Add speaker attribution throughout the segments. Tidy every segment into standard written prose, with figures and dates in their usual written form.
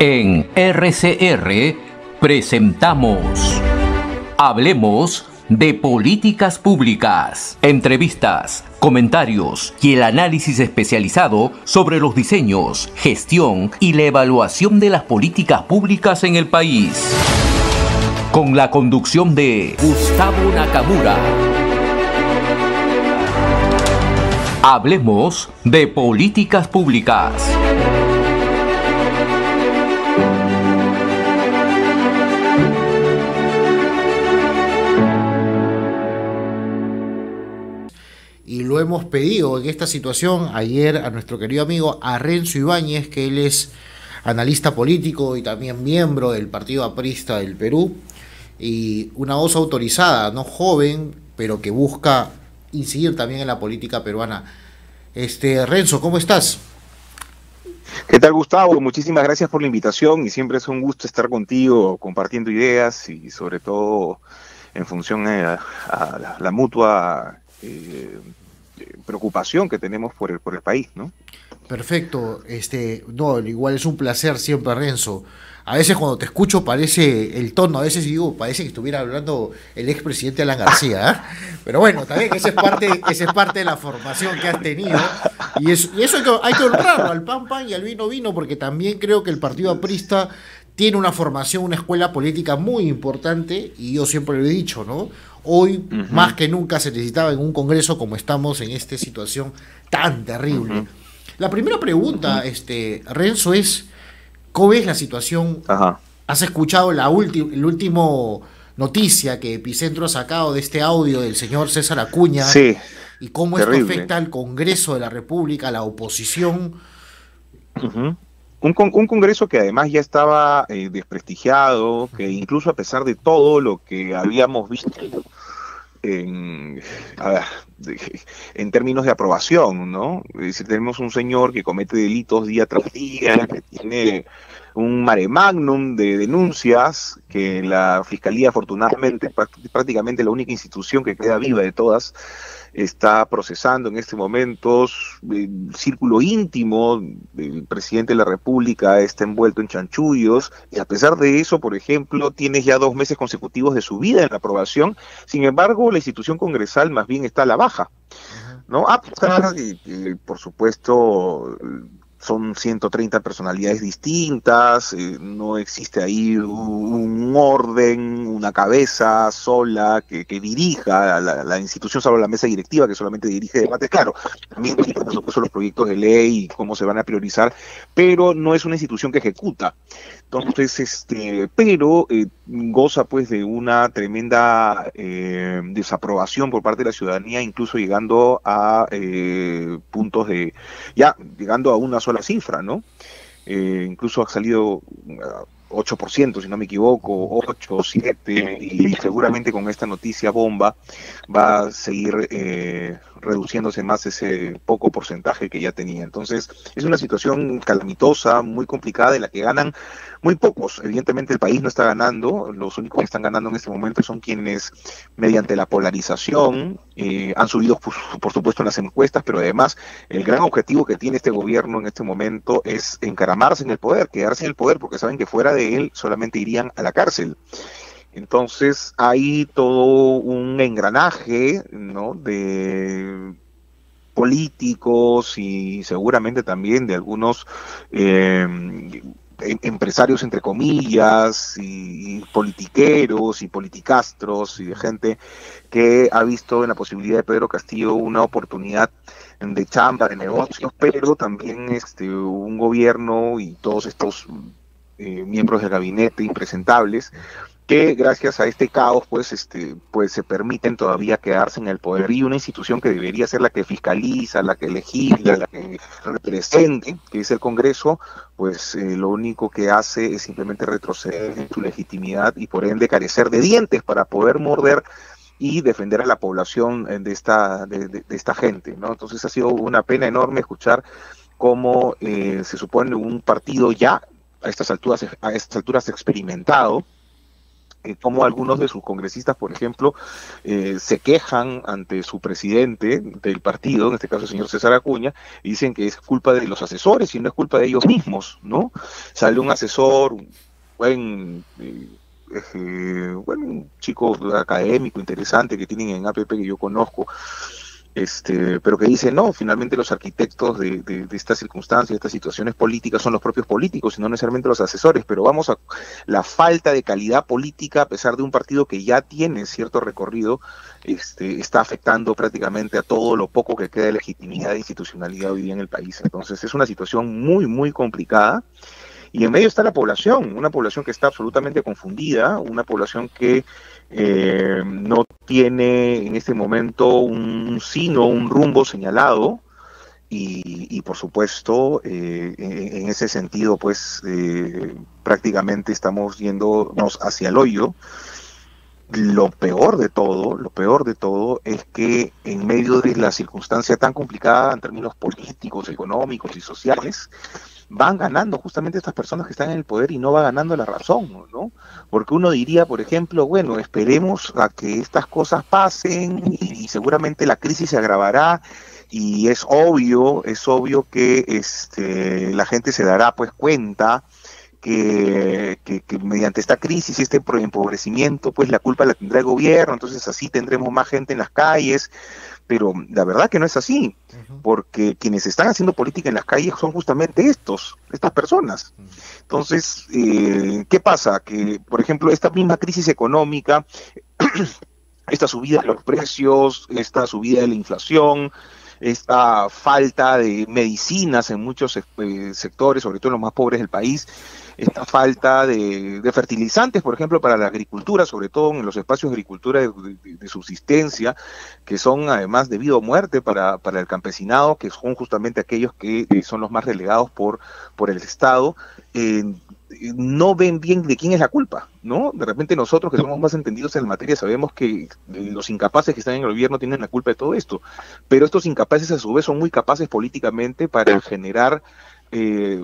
Speaker 1: En RCR presentamos Hablemos de Políticas Públicas. Entrevistas, comentarios y el análisis especializado sobre los diseños, gestión y la evaluación de las políticas públicas en el país. Con la conducción de Gustavo Nakamura. Hablemos de Políticas Públicas.
Speaker 2: Y lo hemos pedido en esta situación ayer a nuestro querido amigo Renzo Ibáñez, que él es analista político y también miembro del Partido Aprista del Perú, y una voz autorizada, no joven, pero que busca incidir también en la política peruana. Renzo, ¿cómo estás?
Speaker 3: ¿Qué tal, Gustavo? Muchísimas gracias por la invitación y siempre es un gusto estar contigo compartiendo ideas y sobre todo en función a la mutua preocupación que tenemos por el país, ¿no?
Speaker 2: Perfecto, no, igual es un placer siempre, Renzo. A veces cuando te escucho parece el tono, a veces digo, parece que estuviera hablando el expresidente Alan García, ¿eh? Pero bueno, también esa es parte de la formación que has tenido, y eso hay que honrarlo, al pan pan y al vino vino, porque también creo que el Partido Aprista tiene una formación, una escuela política muy importante, y yo siempre lo he dicho, ¿no? Hoy, más que nunca, se necesitaba en un congreso como estamos en esta situación tan terrible. La primera pregunta, Renzo, es ¿cómo ves la situación? ¿Has escuchado la última noticia que Epicentro ha sacado de este audio del señor César Acuña?
Speaker 3: Sí.
Speaker 2: ¿Y cómo
Speaker 3: terrible.
Speaker 2: Esto afecta al Congreso de la República, a la oposición?
Speaker 3: Un congreso que además ya estaba desprestigiado, que incluso a pesar de todo lo que habíamos visto en términos de aprobación, ¿no? Es decir, tenemos un señor que comete delitos día tras día, que tiene un mare magnum de denuncias, que la Fiscalía, afortunadamente, prácticamente la única institución que queda viva de todas, está procesando en este momento. El círculo íntimo del presidente de la República está envuelto en chanchullos, y a pesar de eso, por ejemplo, tienes ya 2 meses consecutivos de subida en la aprobación. Sin embargo, la institución congresal más bien está a la baja, ¿no? A pesar de que, por supuesto, son 130 personalidades distintas, no existe ahí un orden, una cabeza sola que dirija la institución, salvo la mesa directiva, que solamente dirige debates. Claro, también por supuesto los proyectos de ley y cómo se van a priorizar, pero no es una institución que ejecuta. Entonces, pero goza pues de una tremenda desaprobación por parte de la ciudadanía, incluso llegando a puntos de, ya llegando a una sola cifra, ¿no? Incluso ha salido 8%, si no me equivoco, 8, 7, y seguramente con esta noticia bomba va a seguir reduciéndose más ese poco porcentaje que ya tenía. Entonces, es una situación calamitosa, muy complicada, en la que ganan muy pocos. Evidentemente el país no está ganando, los únicos que están ganando en este momento son quienes, mediante la polarización, han subido, por supuesto, en las encuestas, pero además el gran objetivo que tiene este gobierno en este momento es encaramarse en el poder, quedarse en el poder, porque saben que fuera de él solamente irían a la cárcel. Entonces hay todo un engranaje, ¿no?, de políticos y seguramente también de algunos empresarios, entre comillas, y politiqueros y politicastros, y de gente que ha visto en la posibilidad de Pedro Castillo una oportunidad de chamba, de negocios, pero también un gobierno y todos estos miembros del gabinete impresentables, que gracias a este caos pues se permiten todavía quedarse en el poder, y una institución que debería ser la que fiscaliza, la que legisla, la que represente, que es el Congreso, pues lo único que hace es simplemente retroceder en su legitimidad y por ende carecer de dientes para poder morder y defender a la población de esta gente, ¿no? Entonces ha sido una pena enorme escuchar cómo se supone un partido ya a estas alturas experimentado, como algunos de sus congresistas, por ejemplo, se quejan ante su presidente del partido, en este caso el señor César Acuña, y dicen que es culpa de los asesores y no es culpa de ellos mismos, ¿no? Sale un asesor, un buen... bueno, un chico académico interesante que tienen en APP que yo conozco, pero que dice, no, finalmente los arquitectos de estas circunstancias, de estas situaciones políticas son los propios políticos y no necesariamente los asesores, pero vamos a la falta de calidad política, a pesar de un partido que ya tiene cierto recorrido, está afectando prácticamente a todo lo poco que queda de legitimidad e institucionalidad hoy día en el país. Entonces es una situación muy, muy complicada. Y en medio está la población, una población que está absolutamente confundida, una población que no tiene en este momento un sino, un rumbo señalado, y por supuesto, en ese sentido, pues prácticamente estamos yéndonos hacia el hoyo. Lo peor de todo es que en medio de la circunstancia tan complicada en términos políticos, económicos y sociales, van ganando justamente estas personas que están en el poder y no va ganando la razón, ¿no? Porque uno diría, por ejemplo, bueno, esperemos a que estas cosas pasen y seguramente la crisis se agravará y es obvio que la gente se dará pues cuenta que mediante esta crisis y este empobrecimiento, pues la culpa la tendrá el gobierno, entonces así tendremos más gente en las calles, pero la verdad que no es así, porque quienes están haciendo política en las calles son justamente estas personas. Entonces, ¿qué pasa? Que, por ejemplo, esta misma crisis económica, esta subida de los precios, esta subida de la inflación, esta falta de medicinas en muchos sectores, sobre todo en los más pobres del país, esta falta de fertilizantes, por ejemplo, para la agricultura, sobre todo en los espacios de agricultura de subsistencia, que son además de vida o muerte para el campesinado, que son justamente aquellos que son los más relegados por el Estado, no ven bien de quién es la culpa, ¿no? De repente nosotros que somos más entendidos en la materia sabemos que los incapaces que están en el gobierno tienen la culpa de todo esto, pero estos incapaces a su vez son muy capaces políticamente para generar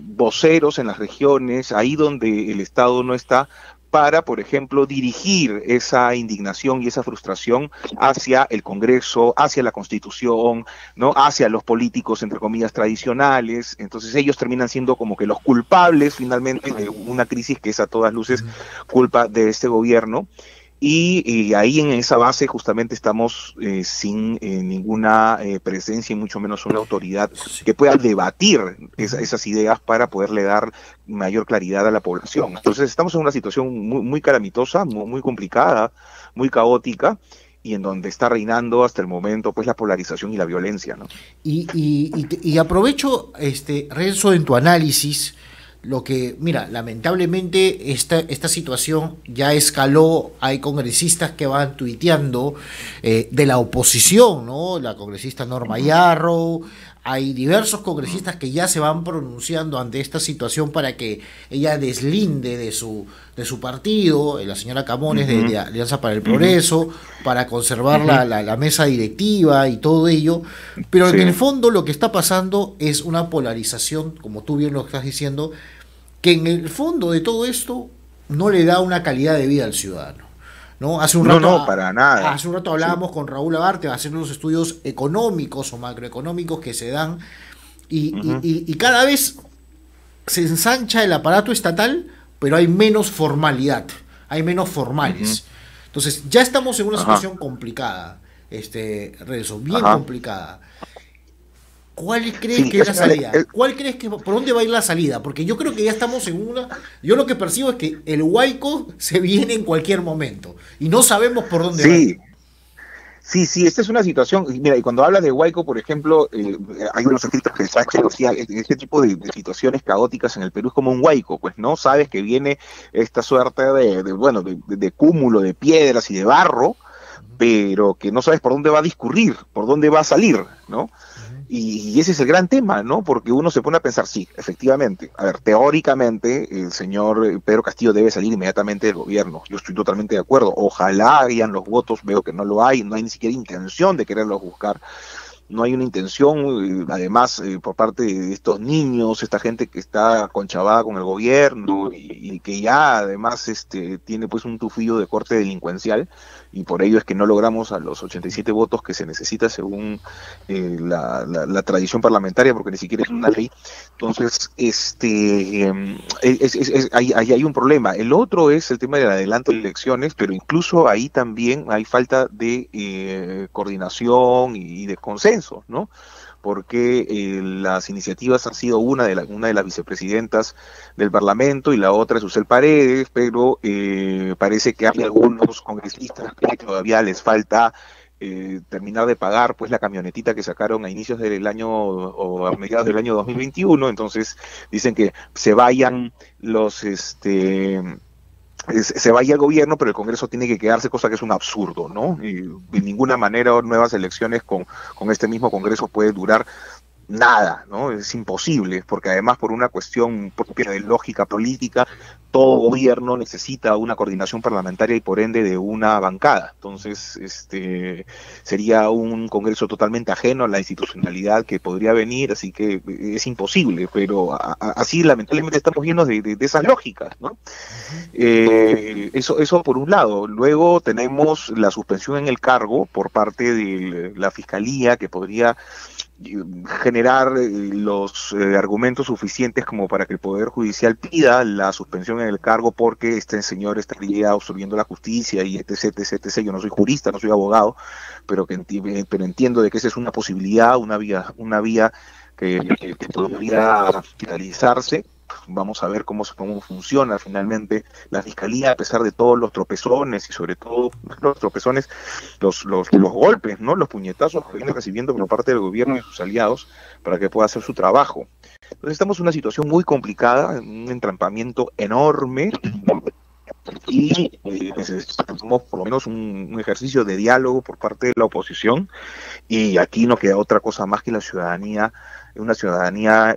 Speaker 3: voceros en las regiones, ahí donde el Estado no está, para, por ejemplo, dirigir esa indignación y esa frustración hacia el Congreso, hacia la Constitución, ¿no? Hacia los políticos, entre comillas, tradicionales. Entonces ellos terminan siendo como que los culpables finalmente de una crisis que es a todas luces culpa de este gobierno. Y ahí en esa base justamente estamos sin ninguna presencia y mucho menos una autoridad que pueda debatir esas ideas para poderle dar mayor claridad a la población. Entonces estamos en una situación muy, muy calamitosa, muy, muy complicada, muy caótica, y en donde está reinando hasta el momento pues la polarización y la violencia, ¿no?
Speaker 2: Y aprovecho, Renzo, en tu análisis, lo que, mira, lamentablemente esta situación ya escaló, hay congresistas que van tuiteando de la oposición, ¿no? La congresista Norma Yarrow, hay diversos congresistas que ya se van pronunciando ante esta situación para que ella deslinde de su partido, la señora Camones de Alianza para el Progreso, para conservar la mesa directiva y todo ello, pero en el fondo lo que está pasando es una polarización, como tú bien lo estás diciendo, que en el fondo de todo esto no le da una calidad de vida al ciudadano, ¿no? Hace un rato,
Speaker 3: para nada.
Speaker 2: Hace un rato hablábamos con Raúl Agarte haciendo los estudios económicos o macroeconómicos que se dan y cada vez se ensancha el aparato estatal, pero hay menos formalidad, hay menos formales. Entonces ya estamos en una situación complicada, Renzo, bien complicada. ¿Cuál crees que es la salida? ¿Cuál crees que por dónde va a ir la salida? Porque yo creo que ya estamos en una... Yo lo que percibo es que el huaico se viene en cualquier momento y no sabemos por dónde va a ir.
Speaker 3: Sí, esta es una situación, mira, y cuando hablas de huaico, por ejemplo, hay unos escritos que Sánchez decía, este tipo de situaciones caóticas en el Perú es como un huaico, pues, ¿no? Sabes que viene esta suerte de cúmulo de piedras y de barro, pero que no sabes por dónde va a discurrir, por dónde va a salir, ¿no? Y ese es el gran tema, ¿no? Porque uno se pone a pensar, sí, efectivamente, a ver, teóricamente el señor Pedro Castillo debe salir inmediatamente del gobierno, yo estoy totalmente de acuerdo, ojalá hayan los votos, veo que no lo hay, no hay ni siquiera intención de quererlos buscar, no hay una intención, además, por parte de estos niños, esta gente que está conchavada con el gobierno y que ya además tiene pues un tufillo de corte delincuencial, y por ello es que no logramos a los 87 votos que se necesita según la tradición parlamentaria, porque ni siquiera es una ley. Entonces, ahí hay un problema. El otro es el tema del adelanto de elecciones, pero incluso ahí también hay falta de coordinación y de consenso, ¿no? Porque las iniciativas han sido una de las vicepresidentas del Parlamento y la otra es Susel Paredes, pero parece que hay algunos congresistas que todavía les falta terminar de pagar pues la camionetita que sacaron a inicios del año o a mediados del año 2021, entonces dicen que se vayan se vaya el gobierno, pero el Congreso tiene que quedarse, cosa que es un absurdo, ¿no? Y de ninguna manera nuevas elecciones con este mismo Congreso puede durar nada, ¿no? Es imposible, porque además por una cuestión propia de lógica política, todo gobierno necesita una coordinación parlamentaria y por ende de una bancada. Entonces, sería un Congreso totalmente ajeno a la institucionalidad que podría venir, así que es imposible, pero así lamentablemente estamos llenos de esas lógicas, ¿no? Eso por un lado. Luego tenemos la suspensión en el cargo por parte de la Fiscalía, que podría generar los argumentos suficientes como para que el Poder Judicial pida la suspensión en el cargo porque este señor estaría obstruyendo la justicia y etc. Yo no soy jurista, no soy abogado, pero entiendo de que esa es una posibilidad, una vía que podría realizarse. Vamos a ver cómo funciona finalmente la Fiscalía, a pesar de todos los tropezones y sobre todo los tropezones, los golpes, ¿no? Los puñetazos que viene recibiendo por parte del gobierno y sus aliados para que pueda hacer su trabajo. Entonces estamos en una situación muy complicada, un entrampamiento enorme, y necesitamos por lo menos un ejercicio de diálogo por parte de la oposición, y aquí no queda otra cosa más que la ciudadanía, una ciudadanía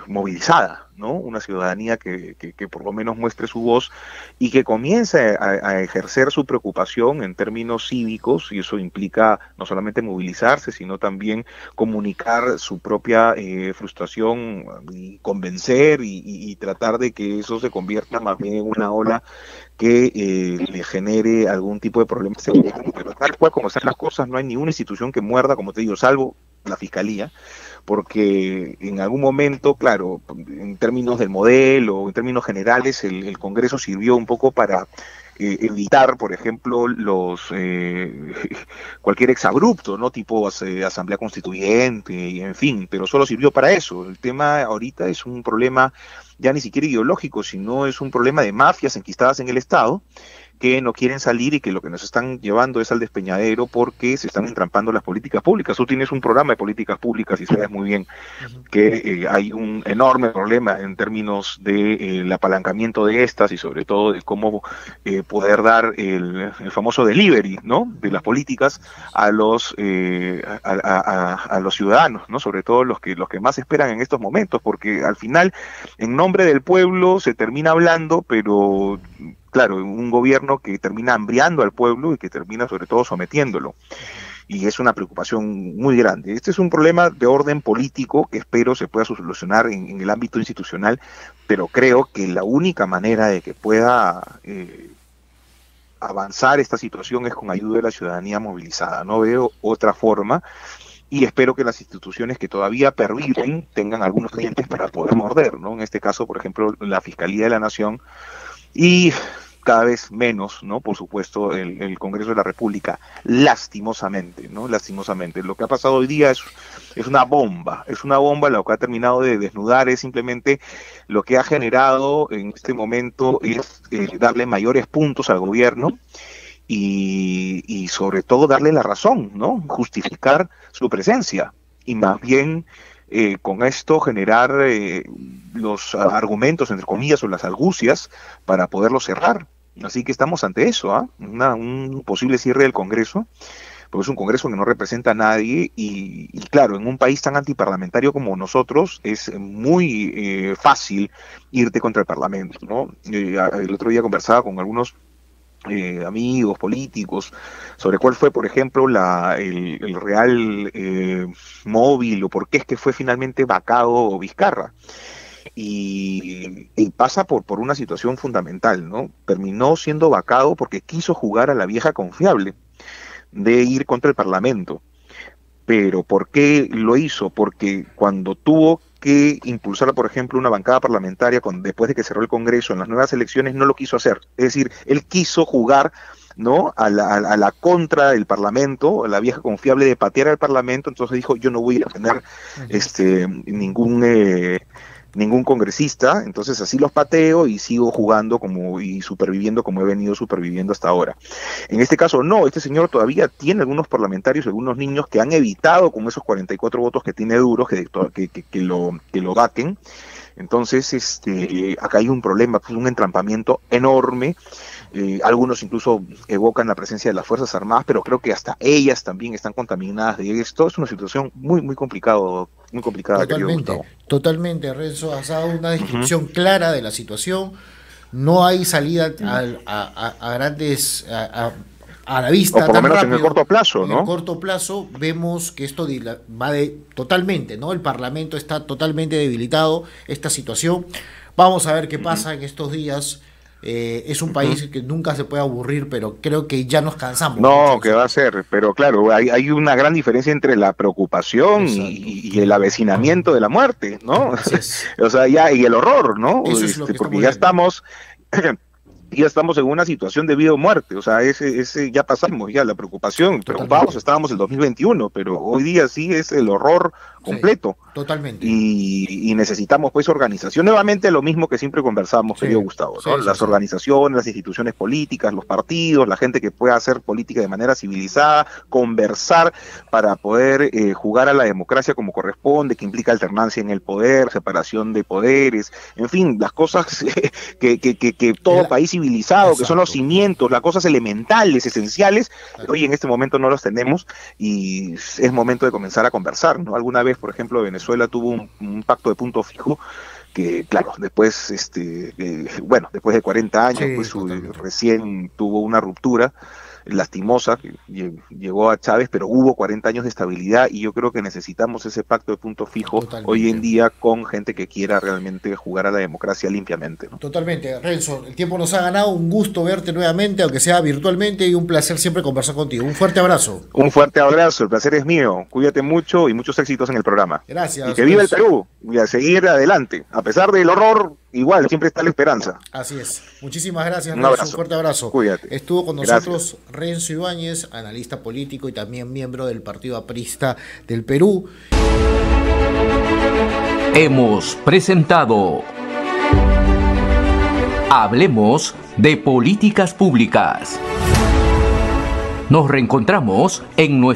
Speaker 3: movilizada, ¿no? Una ciudadanía que por lo menos muestre su voz y que comience a ejercer su preocupación en términos cívicos, y eso implica no solamente movilizarse, sino también comunicar su propia frustración y convencer y tratar de que eso se convierta más bien en una ola que le genere algún tipo de problema. Pero tal cual como están las cosas, no hay ninguna institución que muerda, como te digo, salvo la Fiscalía, porque en algún momento, claro, en términos del modelo, en términos generales, el Congreso sirvió un poco para evitar, por ejemplo, cualquier exabrupto, ¿no? Tipo asamblea constituyente, y en fin, pero solo sirvió para eso. El tema ahorita es un problema ya ni siquiera ideológico, sino es un problema de mafias enquistadas en el Estado, que no quieren salir y que lo que nos están llevando es al despeñadero porque se están entrampando las políticas públicas. Tú tienes un programa de políticas públicas y sabes muy bien que hay un enorme problema en términos de el apalancamiento de estas y sobre todo de cómo poder dar el famoso delivery, ¿no? De las políticas a los ciudadanos, ¿no? Sobre todo los que más esperan en estos momentos, porque al final en nombre del pueblo se termina hablando, pero claro, un gobierno que termina hambriando al pueblo y que termina sobre todo sometiéndolo. Y es una preocupación muy grande. Este es un problema de orden político que espero se pueda solucionar en el ámbito institucional, pero creo que la única manera de que pueda avanzar esta situación es con ayuda de la ciudadanía movilizada. No veo otra forma. Y espero que las instituciones que todavía perviven tengan algunos dientes para poder morder, ¿no? En este caso, por ejemplo, la Fiscalía de la Nación, y cada vez menos, ¿no? Por supuesto, el Congreso de la República, lastimosamente, ¿no? Lastimosamente. Lo que ha pasado hoy día es una bomba, lo que ha terminado de desnudar es simplemente lo que ha generado en este momento es darle mayores puntos al gobierno y sobre todo darle la razón, ¿no? Justificar su presencia y más bien con esto generar los argumentos, entre comillas, o las argucias para poderlo cerrar. Así que estamos ante eso, un posible cierre del Congreso, porque es un Congreso que no representa a nadie y claro, en un país tan antiparlamentario como nosotros es muy fácil irte contra el Parlamento, ¿no? El otro día conversaba con algunos amigos políticos sobre cuál fue, por ejemplo, el real móvil o por qué es que fue finalmente vacado Vizcarra. Y pasa por una situación fundamental, ¿no? Terminó siendo vacado porque quiso jugar a la vieja confiable de ir contra el Parlamento. Pero ¿por qué lo hizo? Porque cuando tuvo que impulsar, por ejemplo, una bancada parlamentaria después de que cerró el Congreso en las nuevas elecciones, no lo quiso hacer. Es decir, él quiso jugar, ¿no?, a la contra del Parlamento, a la vieja confiable de patear al Parlamento. Entonces dijo, yo no voy a tener ningún congresista, entonces así los pateo y sigo jugando y superviviendo como he venido superviviendo hasta ahora. En este caso no, este señor todavía tiene algunos parlamentarios, algunos niños que han evitado con esos 44 votos que tiene duros que lo vaquen. Entonces acá hay un problema, pues, un entrampamiento enorme. Algunos incluso evocan la presencia de las Fuerzas Armadas, pero creo que hasta ellas también están contaminadas de esto. Es una situación muy, muy complicada,
Speaker 2: Totalmente, Renzo, has dado una descripción clara de la situación. No hay salida a grandes... a la vista,
Speaker 3: o por lo menos
Speaker 2: rápido,
Speaker 3: en el corto plazo, ¿no?
Speaker 2: En el corto plazo vemos que esto va totalmente, ¿no? El Parlamento está totalmente debilitado, esta situación. Vamos a ver qué pasa en estos días. Es un país que nunca se puede aburrir, pero creo que ya nos cansamos.
Speaker 3: No, que va a ser, pero claro, hay una gran diferencia entre la preocupación y el avecinamiento de la muerte, ¿no? O sea, y el horror, ¿no?
Speaker 2: Eso es lo que
Speaker 3: porque ya estamos en una situación de vida o muerte, o sea, ese ya pasamos, ya la preocupación, preocupados estábamos en el 2021, pero hoy día sí es el horror completo.
Speaker 2: Sí, totalmente.
Speaker 3: Y necesitamos pues organización, nuevamente lo mismo que siempre conversamos, querido Gustavo, ¿no? Las organizaciones, las instituciones políticas, los partidos, la gente que pueda hacer política de manera civilizada, conversar para poder jugar a la democracia como corresponde, que implica alternancia en el poder, separación de poderes, en fin, las cosas que todo país civilizado, que son los cimientos, las cosas elementales, esenciales, hoy en este momento no los tenemos y es momento de comenzar a conversar, ¿no? Alguna vez, por ejemplo, Venezuela tuvo un pacto de punto fijo que, claro, después, después de 40 años, pues recién tuvo una ruptura lastimosa, que llegó a Chávez, pero hubo 40 años de estabilidad y yo creo que necesitamos ese pacto de punto fijo hoy en día con gente que quiera realmente jugar a la democracia limpiamente, ¿no?
Speaker 2: Totalmente, Renzo, el tiempo nos ha ganado, un gusto verte nuevamente, aunque sea virtualmente, y un placer siempre conversar contigo. Un fuerte abrazo.
Speaker 3: Un fuerte abrazo, el placer es mío, cuídate mucho y muchos éxitos en el programa.
Speaker 2: Gracias.
Speaker 3: Y que viva el Perú, y a seguir adelante, a pesar del horror, igual, siempre está la esperanza.
Speaker 2: Así es. Muchísimas gracias, Renzo. Un fuerte abrazo.
Speaker 3: Cuídate.
Speaker 2: Estuvo con nosotros Renzo Ibáñez, analista político y también miembro del Partido Aprista del Perú.
Speaker 1: Hemos presentado Hablemos de Políticas Públicas. Nos reencontramos en nuestra